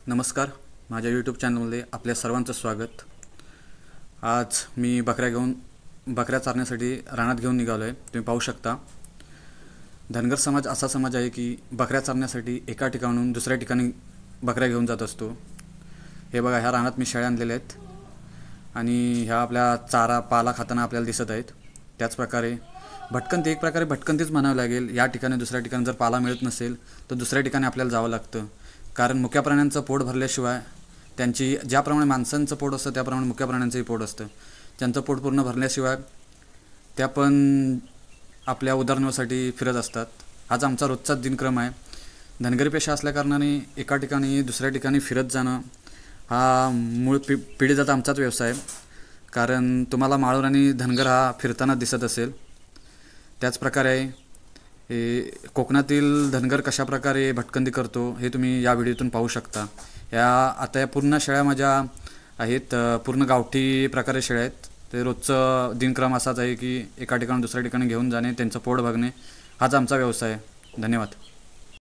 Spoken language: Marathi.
नमस्कार, माझ्या यूट्यूब चॅनलमध्ये आपल्या सर्वांचं स्वागत। आज मी बकऱ्या चारण्यासाठी रानात घेऊन निघालो आहे। तुम्ही पाहू शकता, धनगर समाज असा समाज आहे की बकऱ्या चारण्यासाठी एका ठिकाणाहून दुसऱ्या ठिकाणी बकऱ्या घेऊन जात असतो। हे बघा, ह्या रानात मी शेळ्या आणलेल्या आहेत आणि ह्या आपल्या चारा पाला खाताना आपल्याला दिसत आहेत। त्याचप्रकारे भटकंती, एक प्रकारे भटकंतीच म्हणावं लागेल। या ठिकाणी दुसऱ्या ठिकाणी जर पाला मिळत नसेल तर दुसऱ्या ठिकाणी आपल्याला जावं लागतं, कारण मुक्या प्राण्यांचं पोट भरल्याशिवाय त्यांची, ज्याप्रमाणे माणसांचं पोट असतं त्याप्रमाणे मुक्या प्राण्यांचंही पोट असतं, त्यांचं पोट पूर्ण भरल्याशिवाय त्या पण आपल्या उदरनिर्वाहासाठी फिरत असतात। आज आमचा रोजचाच दिनक्रम आहे। धनगरी पेशा असल्याकारणाने एका ठिकाणी दुसऱ्या ठिकाणी फिरत जाणं हा मूळ पिढीजात आमचाच व्यवसाय आहे, कारण तुम्हाला माळवर आणि धनगर हा फिरताना दिसत असेल। त्याचप्रकारे कोकणातील धनगर कशाप्रकारे भटकंती करतो हे तुम्ही या व्हिडिओतून पाहू शकता। आता या पूर्ण शेळ्या माझ्या आहेत, पूर्ण गावठी प्रकारे शेळ्या आहेत। ते रोजचं दिनक्रम असाच आहे की एका ठिकाणी दुसऱ्या ठिकाणी घेऊन जाणे, त्यांचं पोट बघणे हाच आमचा व्यवसाय आहे। धन्यवाद।